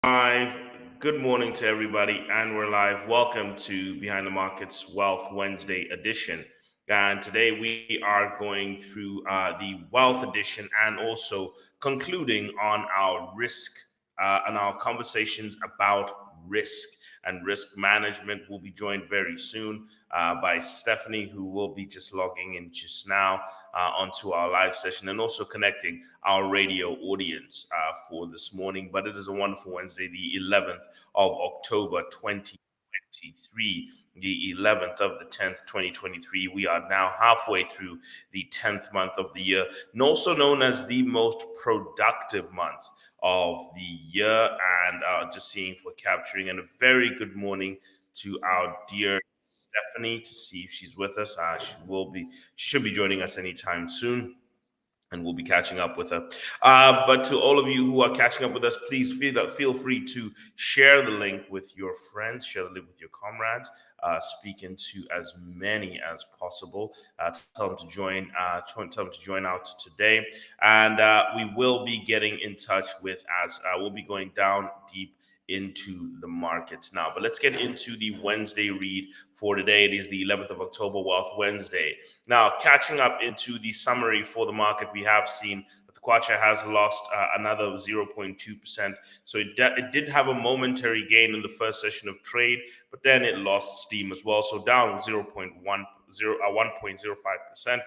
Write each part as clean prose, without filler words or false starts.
Live. Good morning to everybody, and we're live. Welcome to Behind the Markets Wealth Wednesday edition. And today we are going through the Wealth edition and also concluding on our risk and our conversations about risk and risk management. We'll be joined very soon by Stephanie, who will be just logging in just now onto our live session and also connecting our radio audience for this morning. But it is a wonderful Wednesday, the 11th of October, 2023. The 11th of the 10th, 2023. We are now halfway through the 10th month of the year, and also known as the most productive month of the year. And just seeing for capturing. And a very good morning to our dear Stephanie to see if she's with us. Should be joining us anytime soon, and we'll be catching up with her. But to all of you who are catching up with us, please feel free to share the link with your friends, share the link with your comrades, speak into as many as possible. Tell them to join out today, and we will be getting in touch with as we'll be going down deep into the markets now. But let's get into the Wednesday read for today. It is the 11th of October, Wealth Wednesday. Now, catching up into the summary for the market, we have seen that the Kwacha has lost another 0.2%. So it did have a momentary gain in the first session of trade, but then it lost steam as well. So down 1.05%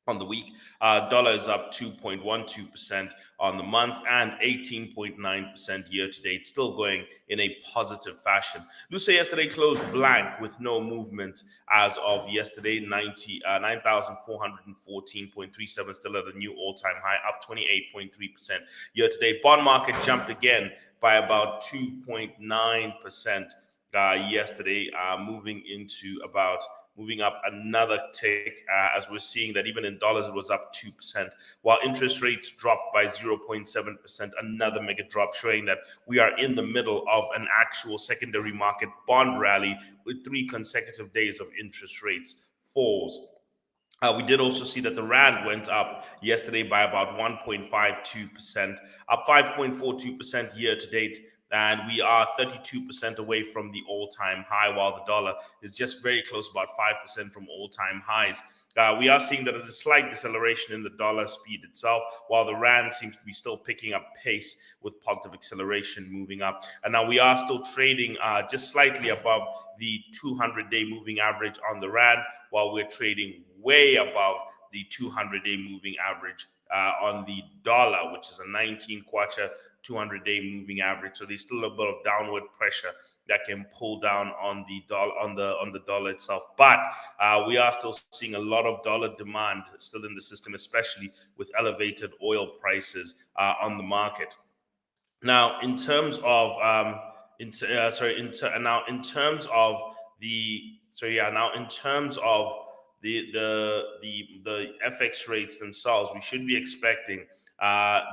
on the week. Dollar is up 2.12% on the month and 18.9% year to date, still going in a positive fashion. Lusa yesterday closed blank with no movement as of yesterday, 9,414.37, still at a new all-time high, up 28.3% year to date. Bond market jumped again by about 2.9% yesterday, moving up another tick as we're seeing that even in dollars it was up 2%, while interest rates dropped by 0.7%, another mega drop, showing that we are in the middle of an actual secondary market bond rally with 3 consecutive days of interest rates falls. We did also see that the Rand went up yesterday by about 1.52%, up 5.42% year to date. And we are 32% away from the all-time high, while the dollar is just very close, about 5% from all-time highs. We are seeing that there's a slight deceleration in the dollar speed itself, while the Rand seems to be still picking up pace with positive acceleration moving up. And now we are still trading just slightly above the 200-day moving average on the Rand, while we're trading way above the 200-day moving average on the dollar, which is a 19 kwacha 200-day moving average. So there's still a bit of downward pressure that can pull down on the dollar itself. But we are still seeing a lot of dollar demand still in the system, especially with elevated oil prices on the market. Now, in terms of in terms of the FX rates themselves, we should be expecting.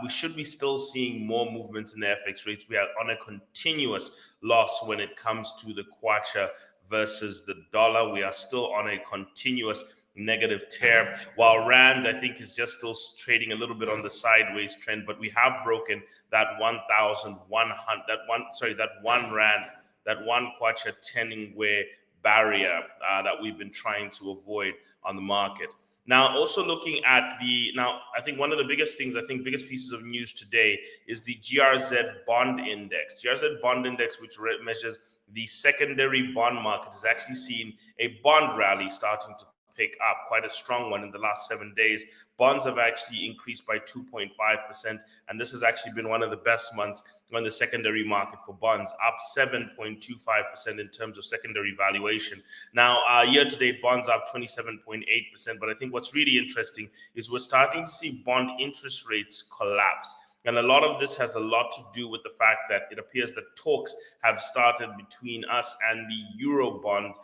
We should be still seeing more movements in the FX rates. We are on a continuous loss when it comes to the kwacha versus the dollar. We are still on a continuous negative tear, while Rand, I think, is just still trading a little bit on the sideways trend. But we have broken that 1,100, that one kwacha 10-way barrier that we've been trying to avoid on the market. Now, also looking at I think one of the biggest pieces of news today is the GRZ bond index. GRZ bond index, which measures the secondary bond market, has actually seen a bond rally starting to pick up, quite a strong one in the last 7 days. Bonds have actually increased by 2.5%, and this has actually been one of the best months on the secondary market for bonds, up 7.25% in terms of secondary valuation. Now, year-to-date, bonds up 27.8%, but I think what's really interesting is we're starting to see bond interest rates collapse. And a lot of this has a lot to do with the fact that it appears that talks have started between us and the Eurobond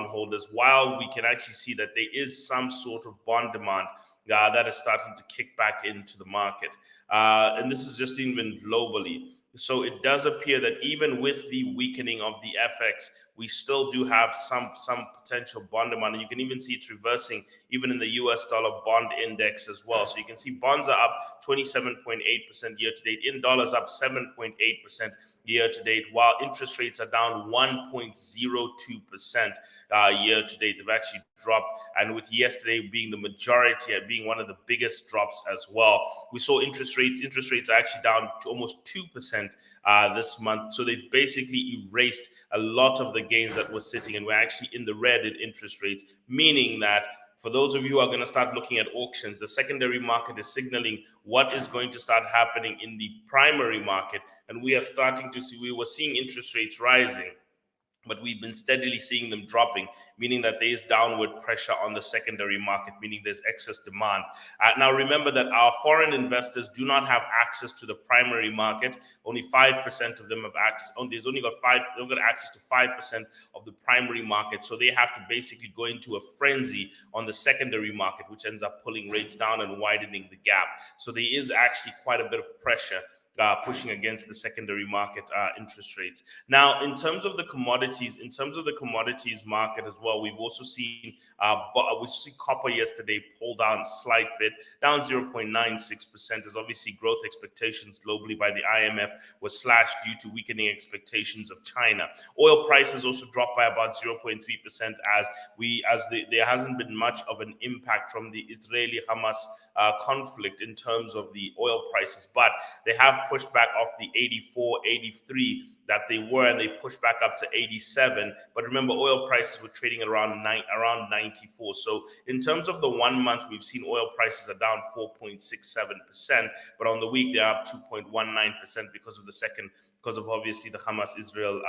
holders, while we can actually see that there is some sort of bond demand that is starting to kick back into the market. And this is just even globally. So it does appear that even with the weakening of the FX, we still do have some potential bond demand. And you can even see it's reversing even in the US dollar bond index as well. So you can see bonds are up 27.8% year to date, in dollars up 7.8% year to date, while interest rates are down 1.02% year to date. They've actually dropped, and with yesterday being the majority, being one of the biggest drops as well. We saw interest rates are actually down to almost 2% this month. So they basically erased a lot of the gains that were sitting, and we're actually in the red in interest rates, meaning that for those of you who are going to start looking at auctions, the secondary market is signaling what is going to start happening in the primary market. And we are starting to see, we were seeing interest rates rising, but we've been steadily seeing them dropping, meaning that there is downward pressure on the secondary market, meaning there's excess demand. Now, remember that our foreign investors do not have access to the primary market. Only 5% of them have access. They've got access to 5% of the primary market. So they have to basically go into a frenzy on the secondary market, which ends up pulling rates down and widening the gap. So there is actually quite a bit of pressure pushing against the secondary market interest rates. Now, in terms of the commodities market as well, we've also seen we see copper yesterday pull down a slight bit, down 0.96%, as obviously growth expectations globally by the IMF were slashed due to weakening expectations of China. Oil prices also dropped by about 0.3% there hasn't been much of an impact from the Israeli-Hamas conflict in terms of the oil prices, but they have pushed back off the 84, 83 that they were, and they pushed back up to 87. But remember, oil prices were trading around 94. So in terms of the 1 month, we've seen oil prices are down 4.67%, but on the week they're up 2.19% because of obviously the Hamas-Israel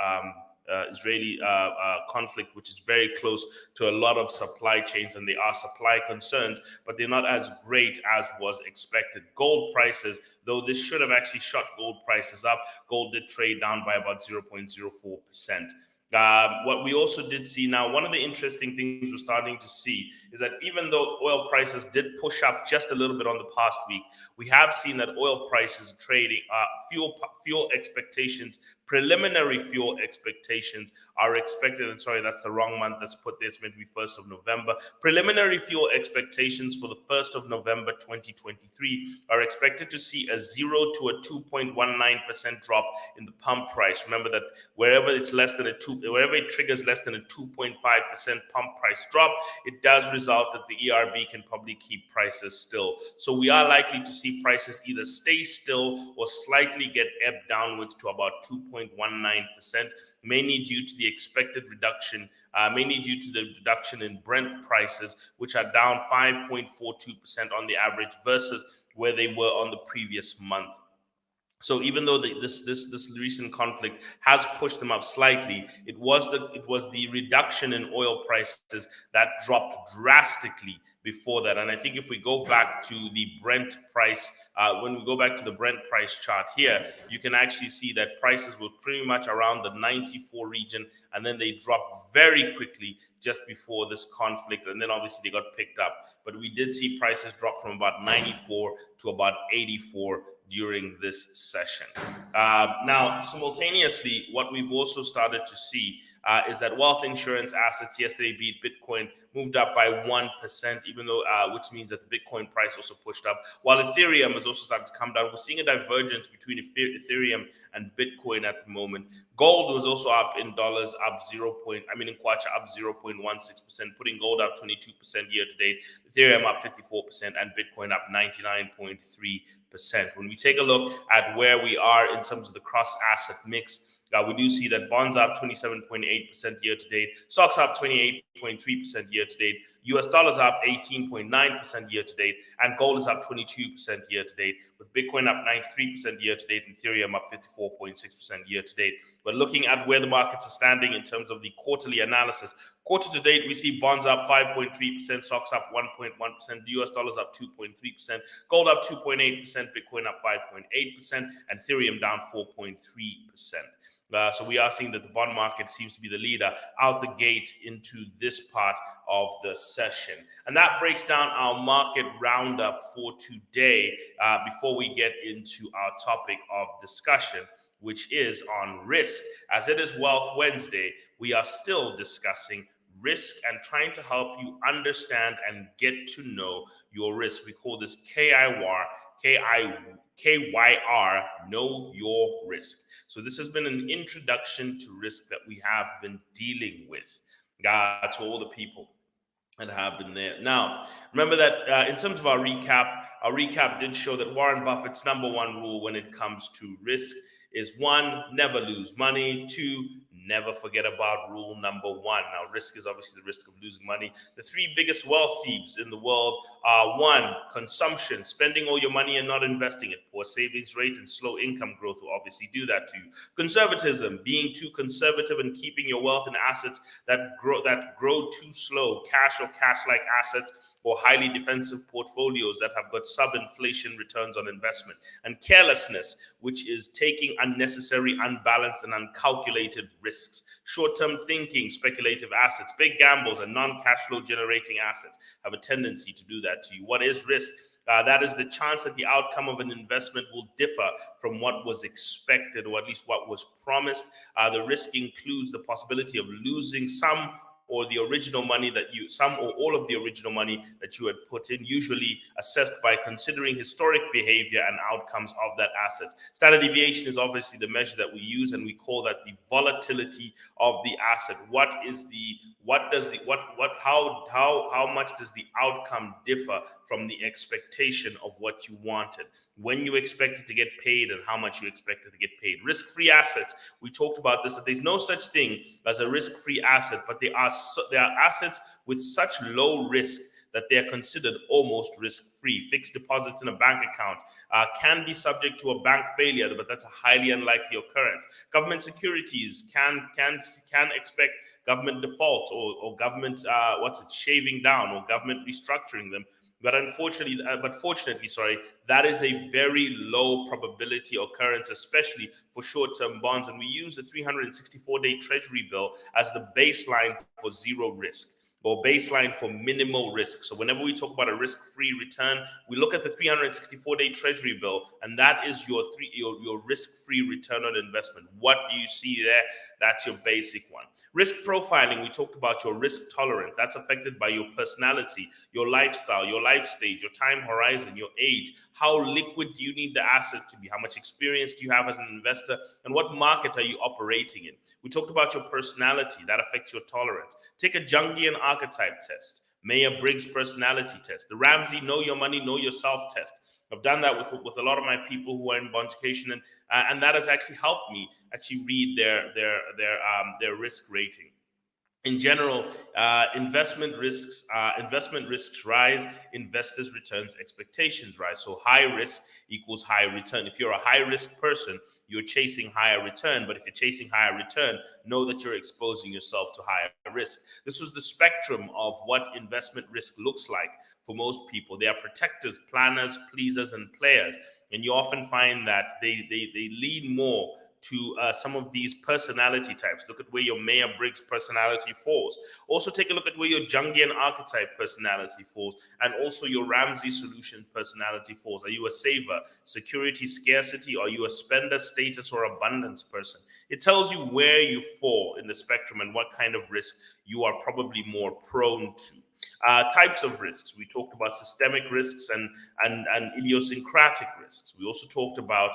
Israeli conflict, which is very close to a lot of supply chains, and there are supply concerns, but they're not as great as was expected. Gold prices, though this should have actually shot gold prices up, gold did trade down by about 0.04%. What we also did see now, one of the interesting things we're starting to see is that even though oil prices did push up just a little bit on the past week, we have seen that oil prices trading, fuel expectations, preliminary fuel expectations are expected, and sorry, that's the wrong month, let's put this, meant to be 1st of November. Preliminary fuel expectations for the 1st of November 2023 are expected to see a 0 to a 2.19% drop in the pump price. Remember that wherever it triggers less than a 2.5% pump price drop, it does result that the ERB can probably keep prices still. So we are likely to see prices either stay still or slightly get ebbed downwards to about 2.19%, mainly due to the expected reduction, in Brent prices, which are down 5.42% on the average versus where they were on the previous month. So even though this recent conflict has pushed them up slightly, it was the reduction in oil prices that dropped drastically before that. And I think if we go back to the Brent price, when we go back to the Brent price chart here, you can actually see that prices were pretty much around the 94 region, and then they dropped very quickly just before this conflict, and then obviously they got picked up. But we did see prices drop from about 94 to about 84 during this session. Now, simultaneously, what we've also started to see is that wealth insurance assets yesterday beat Bitcoin, moved up by 1%, even though, which means that the Bitcoin price also pushed up, while Ethereum has also started to come down. We're seeing a divergence between Ethereum and Bitcoin at the moment. Gold was also up in dollars, in Kwacha, up 0.16%, putting gold up 22% year to date, Ethereum up 54%, and Bitcoin up 99.3%. When we take a look at where we are in terms of the cross-asset mix, we do see that bonds up 27.8% year to date, stocks up 28.3% year to date, US dollars up 18.9% year to date, and gold is up 22% year to date, with Bitcoin up 93% year to date and Ethereum up 54.6% year to date. But looking at where the markets are standing in terms of the quarterly analysis, quarter to date, we see bonds up 5.3%, stocks up 1.1%, the US dollars up 2.3%, gold up 2.8%, Bitcoin up 5.8%, and Ethereum down 4.3%. So we are seeing that the bond market seems to be the leader out the gate into this part of the session. And that breaks down our market roundup for today. Before we get into our topic of discussion, which is on risk. As it is Wealth Wednesday, we are still discussing risk and trying to help you understand and get to know your risk. We call this KYR, know your risk. So this has been an introduction to risk that we have been dealing with, to all the people that have been there. Now, remember that in terms of our recap did show that Warren Buffett's number one rule when it comes to risk is 1, never lose money. 2, never forget about rule number 1. Now, risk is obviously the risk of losing money. The 3 biggest wealth thieves in the world are 1, consumption, spending all your money and not investing it. Poor savings rate and slow income growth will obviously do that to you. Conservatism, being too conservative and keeping your wealth in assets that grow too slow, cash or cash-like assets, or highly defensive portfolios that have got sub-inflation returns on investment. And carelessness, which is taking unnecessary, unbalanced, and uncalculated risks. Short-term thinking, speculative assets, big gambles, and non-cash flow generating assets have a tendency to do that to you. What is risk? That is the chance that the outcome of an investment will differ from what was expected, or at least what was promised. The risk includes the possibility of losing some or the original money some or all of the original money that you had put in, usually assessed by considering historic behavior and outcomes of that asset. Standard deviation is obviously the measure that we use, and we call that the volatility of the asset. How much does the outcome differ from the expectation of what you wanted? When you expect it to get paid and how much you expect it to get paid. Risk-free assets, we talked about this, that there's no such thing as a risk-free asset, but there are assets with such low risk that they are considered almost risk-free. Fixed deposits in a bank account can be subject to a bank failure, but that's a highly unlikely occurrence. Government securities can expect government defaults or government shaving down or government restructuring them. But fortunately, that is a very low probability occurrence, especially for short-term bonds. And we use the 364-day Treasury bill as the baseline for zero risk, or baseline for minimal risk. So whenever we talk about a risk-free return, we look at the 364-day Treasury bill, and that is your risk-free return on investment. What do you see there? That's your basic one. Risk profiling, we talked about your risk tolerance. That's affected by your personality, your lifestyle, your life stage, your time horizon, your age. How liquid do you need the asset to be? How much experience do you have as an investor? And what market are you operating in? We talked about your personality. That affects your tolerance. Take a Jungian archetype test, Myers-Briggs personality test, the Ramsey Know Your Money, Know Yourself test. I've done that with a lot of my people who are in bond education, and that has actually helped me actually read their risk rating. In general, investment risks rise, investors' returns expectations rise. So high risk equals high return. If you're a high risk person, you're chasing higher return. But if you're chasing higher return, know that you're exposing yourself to higher risk. This was the spectrum of what investment risk looks like for most people. They are protectors, planners, pleasers, and players. And you often find that they lean more to some of these personality types. Look at where your Myers-Briggs personality falls. Also take a look at where your Jungian archetype personality falls, and also your Ramsey solution personality falls. Are you a saver, security, scarcity? Are you a spender, status, or abundance person? It tells you where you fall in the spectrum and what kind of risk you are probably more prone to. Types of risks. We talked about systemic risks and idiosyncratic risks. We also talked about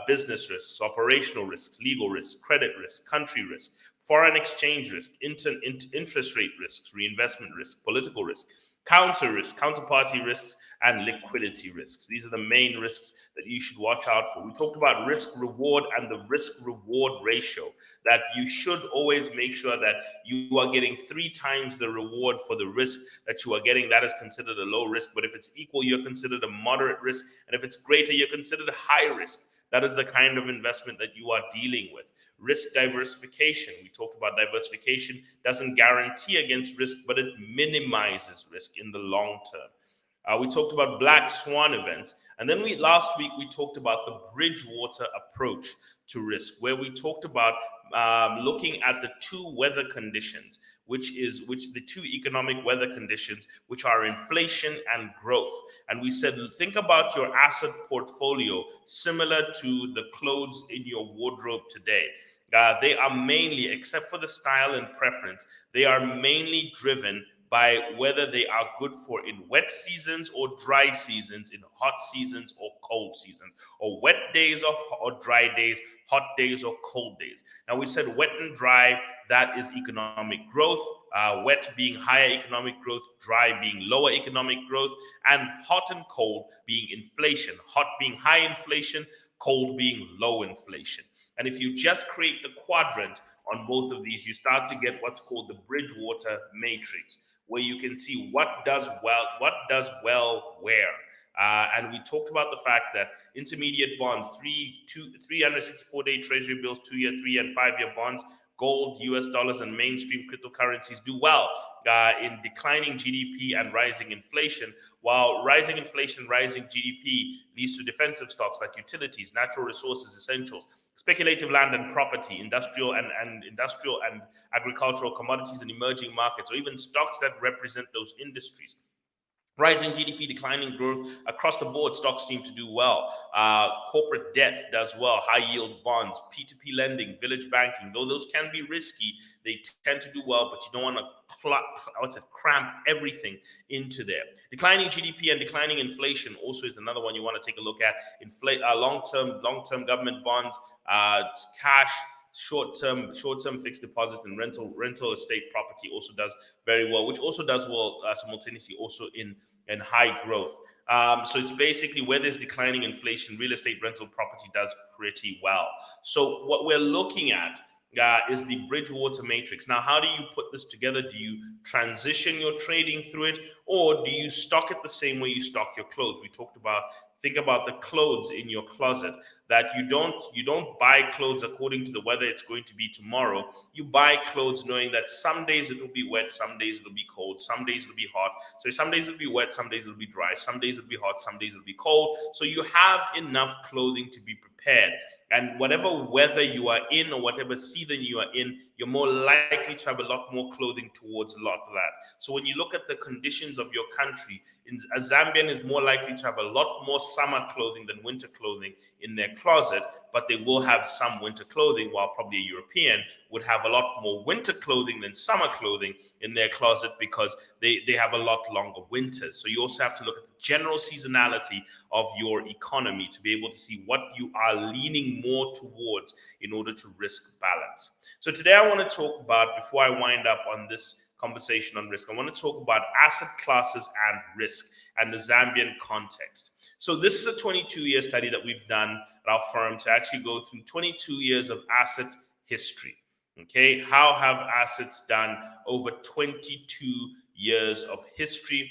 business risks, operational risks, legal risks, credit risk, country risk, foreign exchange risk, interest rate risks, reinvestment risk, political risk, counter risk, counterparty risks, and liquidity risks. These are the main risks that you should watch out for. We talked about risk reward and the risk reward ratio, that you should always make sure that you are getting 3 times the reward for the risk that you are getting. That is considered a low risk. But if it's equal, you're considered a moderate risk. And if it's greater, you're considered a high risk. That is the kind of investment that you are dealing with. Risk diversification. We talked about diversification doesn't guarantee against risk, but it minimizes risk in the long term. We talked about black swan events, And then last week we talked about the Bridgewater approach to risk, where we talked about looking at the two weather conditions, which the two economic weather conditions, which are inflation and growth. And we said, think about your asset portfolio similar to the clothes in your wardrobe today. They are mainly, except for the style and preference, they are mainly driven by whether they are good for in wet seasons or dry seasons, in hot seasons or cold seasons, or wet days or dry days, hot days or cold days. Now, we said wet and dry, that is economic growth, wet being higher economic growth, dry being lower economic growth, and hot and cold being inflation, hot being high inflation, cold being low inflation. And if you just create the quadrant on both of these, you start to get what's called the Bridgewater matrix, where you can see what does well where. And we talked about the fact that intermediate bonds, 364-day treasury bills, 2-year, 3-year, and 5-year bonds, gold, US dollars, and mainstream cryptocurrencies do well in declining GDP and rising inflation, while rising inflation, rising GDP leads to defensive stocks like utilities, natural resources, essentials, speculative land and property, industrial and agricultural commodities and emerging markets, or even stocks that represent those industries. Rising GDP, declining growth across the board, stocks seem to do well. Corporate debt does well, high yield bonds, P2P lending, village banking, though those can be risky, they tend to do well, but you don't want to cramp everything into there. Declining GDP and declining inflation also is another one you want to take a look at. Long-term government bonds, cash, short-term fixed deposits, and rental estate property also does very well, which also does well simultaneously also in high growth. So it's basically where there's declining inflation, real estate, rental property does pretty well. So what we're looking at is the Bridgewater matrix. Now, how do you put this together? Do you transition your trading through it, or do you stock it the same way you stock your clothes? We talked about, think about the clothes in your closet, that you don't buy clothes according to the weather it's going to be tomorrow. You buy clothes knowing that some days it will be wet, some days it'll be cold, some days it'll be hot. So some days it'll be wet, some days it'll be dry, some days it'll be hot, some days it'll be cold. So you have enough clothing to be prepared. And whatever weather you are in or whatever season you are in, you're more likely to have a lot more clothing towards a lot of that. So when you look at the conditions of your country, a Zambian is more likely to have a lot more summer clothing than winter clothing in their closet, but they will have some winter clothing, while probably a European would have a lot more winter clothing than summer clothing in their closet because they have a lot longer winters. So you also have to look at the general seasonality of your economy to be able to see what you are leaning more towards in order to risk balance. So today I want to talk about, before I wind up on this conversation on risk, I want to talk about asset classes and risk and the Zambian context. So this is a 22-year study that we've done at our firm to actually go through 22 years of asset history. Okay, how have assets done over 22 years of history?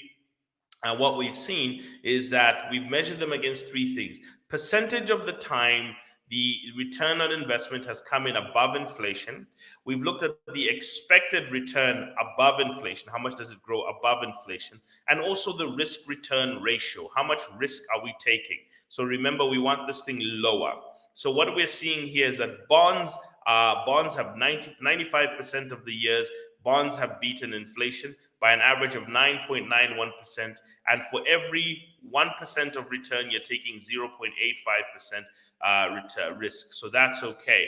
And what we've seen is that we've measured them against three things. Percentage of the time the return on investment has come in above inflation. We've looked at the expected return above inflation. How much does it grow above inflation? And also the risk return ratio. How much risk are we taking? So remember, we want this thing lower. So what we're seeing here is that bonds have 95% of the years, bonds have beaten inflation by an average of 9.91%. And for every 1% of return, you're taking 0.85% risk. So that's okay.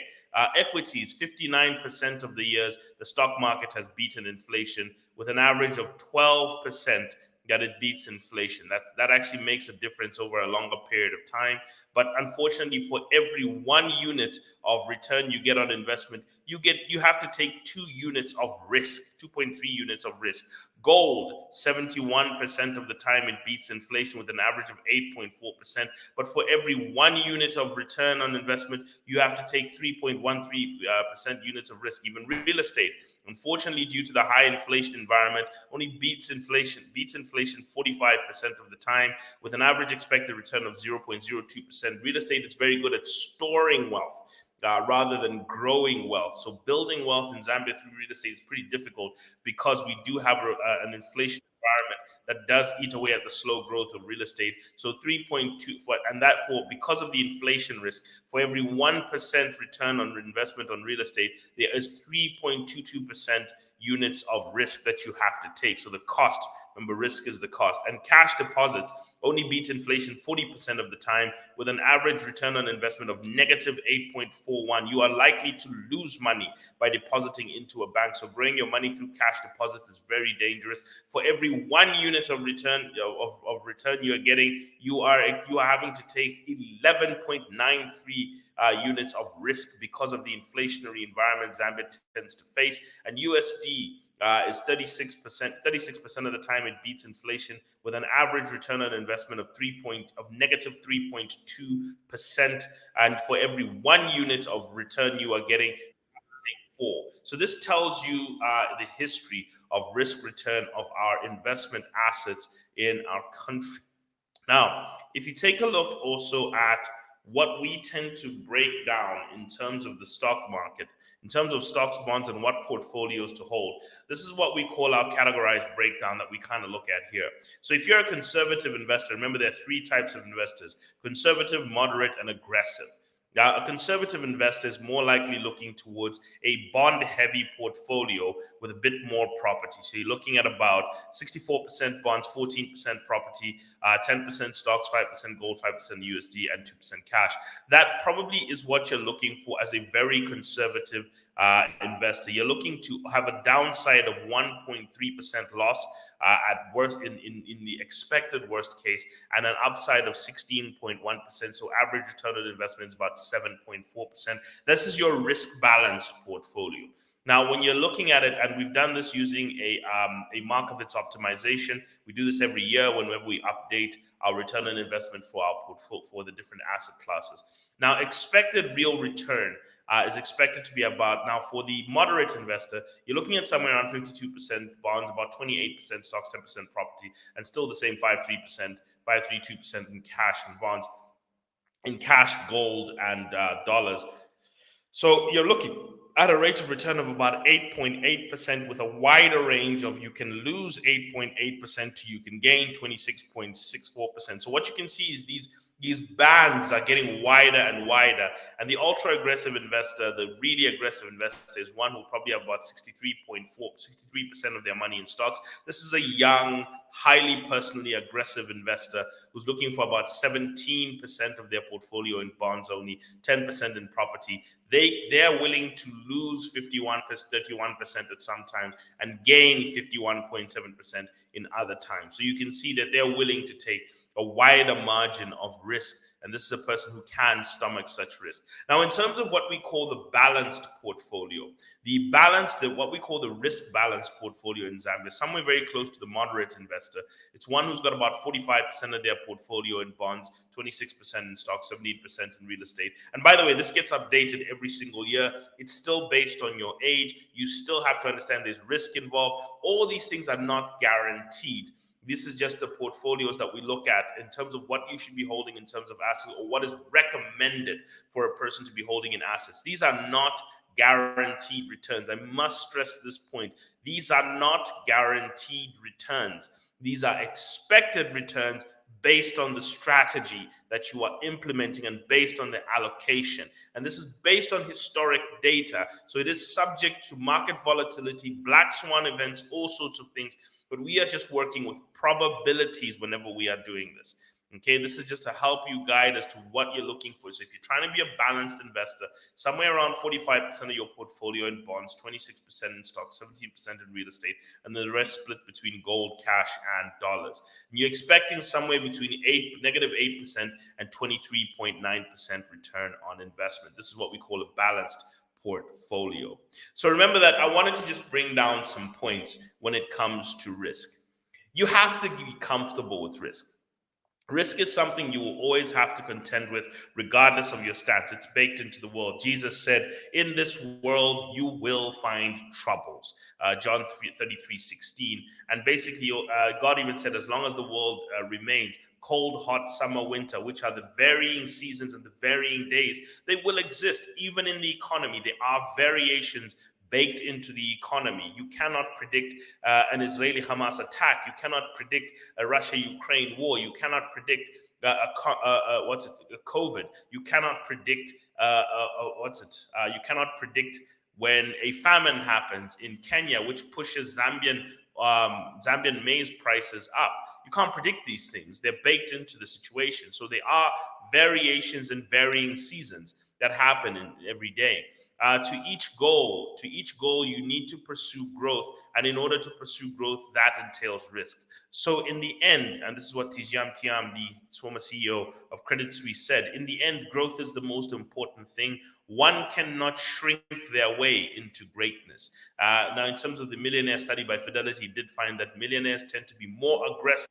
Equities, 59% of the years, the stock market has beaten inflation with an average of 12% that it beats inflation. That actually makes a difference over a longer period of time. But unfortunately, for every 1 unit of return you get on investment, you have to take 2 units of risk, 2.3 units of risk. Gold, 71% of the time it beats inflation with an average of 8.4%. But for every 1 unit of return on investment, you have to take 3.13% units of risk. Even real estate, unfortunately, due to the high inflation environment, only beats inflation 45% of the time with an average expected return of 0.02%. Real estate is very good at storing wealth rather than growing wealth. So building wealth in Zambia through real estate is pretty difficult because we do have an inflation environment that does eat away at the slow growth of real estate. So 3.2 and that for because of the inflation risk, for every 1% return on investment on real estate, there is 3.22% units of risk that you have to take. So the cost, remember, risk is the cost. And cash deposits only beats inflation 40% of the time, with an average return on investment of negative 8.41. You are likely to lose money by depositing into a bank. So growing your money through cash deposits is very dangerous. For every 1 unit of return return you are getting, you are having to take 11.93 units of risk because of the inflationary environment Zambia tends to face. And USD is 36%. 36% of the time it beats inflation, with an average return on investment of negative 3.2%. And for every 1 unit of return you are getting, 4. So this tells you the history of risk return of our investment assets in our country. Now, if you take a look also at what we tend to break down in terms of the stock market, in terms of stocks, bonds, and what portfolios to hold, this is what we call our categorized breakdown that we kind of look at here. So if you're a conservative investor, remember there are 3 types of investors: conservative, moderate, and aggressive. Now, a conservative investor is more likely looking towards a bond-heavy portfolio with a bit more property. So you're looking at about 64% bonds, 14% property, 10% stocks, 5% gold, 5% USD, and 2% cash. That probably is what you're looking for as a very conservative investor. You're looking to have a downside of 1.3% loss at worst in the expected worst case, and an upside of 16.1%. So average return on investment is about 7.4%. This is your risk balanced portfolio. Now, when you're looking at it, and we've done this using a Markowitz optimization, we do this every year whenever we update our return on investment for our portfolio for the different asset classes. Now, expected real return is expected to be about, now for the moderate investor, you're looking at somewhere around 52% bonds, about 28% stocks, 10% property, and still the same 5.32% in cash and bonds, in cash, gold, and dollars. So you're looking at a rate of return of about 8.8%, with a wider range of you can lose 8.8% to you can gain 26.64%. So what you can see is these bands are getting wider and wider. And the ultra aggressive investor, the really aggressive investor, is one who probably have about 63% of their money in stocks. This is a young, highly personally aggressive investor who's looking for about 17% of their portfolio in bonds only, 10% in property. They're willing to lose 31%, 31% at some times and gain 51.7% in other times. So you can see that they're willing to take a wider margin of risk, and this is a person who can stomach such risk. Now, in terms of what we call the balanced portfolio, what we call the risk balanced portfolio in Zambia, somewhere very close to the moderate investor. It's one who's got about 45% of their portfolio in bonds, 26% in stocks, 17% in real estate. And by the way, this gets updated every single year. It's still based on your age. You still have to understand there's risk involved. All these things are not guaranteed. This is just the portfolios that we look at in terms of what you should be holding in terms of assets, or what is recommended for a person to be holding in assets. These are not guaranteed returns. I must stress this point. These are not guaranteed returns. These are expected returns based on the strategy that you are implementing and based on the allocation. And this is based on historic data. So it is subject to market volatility, black swan events, all sorts of things. But we are just working with probabilities whenever we are doing this. Okay, this is just to help you guide as to what you're looking for. So if you're trying to be a balanced investor, somewhere around 45% of your portfolio in bonds, 26% in stocks, 17% in real estate, and the rest split between gold, cash, and dollars. And you're expecting somewhere between negative 8% and 23.9% return on investment. This is what we call a balanced portfolio. So remember that I wanted to just bring down some points when it comes to risk. You have to be comfortable with risk. Risk is something you will always have to contend with, regardless of your stats. It's baked into the world. Jesus said, in this world, you will find troubles. John 33:16. And basically, God even said, as long as the world remains, cold, hot, summer, winter, which are the varying seasons and the varying days, they will exist. Even in the economy, there are variations baked into the economy. You cannot predict an Israeli-Hamas attack. You cannot predict a Russia-Ukraine war. You cannot predict COVID. You cannot predict you cannot predict when a famine happens in Kenya, which pushes Zambian maize prices up. You can't predict these things. They're baked into the situation. So there are variations and varying seasons that happen every day. To each goal, you need to pursue growth. And in order to pursue growth, that entails risk. So in the end, and this is what Tidjane Thiam, the former CEO of Credit Suisse, said, in the end, growth is the most important thing. One cannot shrink their way into greatness. Now, in terms of the millionaire study by Fidelity, it did find that millionaires tend to be more aggressive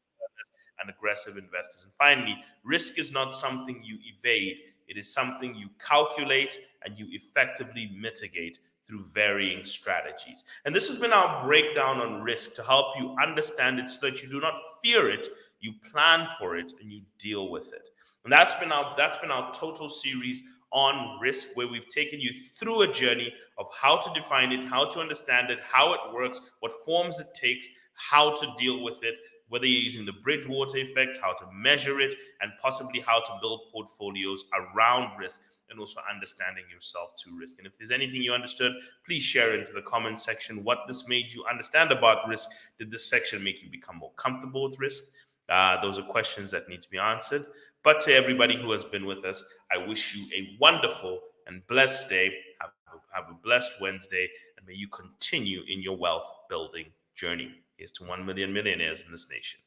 and aggressive investors. And finally, risk is not something you evade. It is something you calculate and you effectively mitigate through varying strategies. And this has been our breakdown on risk to help you understand it so that you do not fear it, you plan for it, and you deal with it. And that's been our total series on risk, where we've taken you through a journey of how to define it, how to understand it, how it works, what forms it takes, how to deal with it, whether you're using the Bridgewater effect, how to measure it, and possibly how to build portfolios around risk, and also understanding yourself to risk. And if there's anything you understood, please share into the comment section what this made you understand about risk. Did this section make you become more comfortable with risk? Those are questions that need to be answered. But to everybody who has been with us, I wish you a wonderful and blessed day. Have a blessed Wednesday, and may you continue in your wealth building journey. Here's to 1 million millionaires in this nation.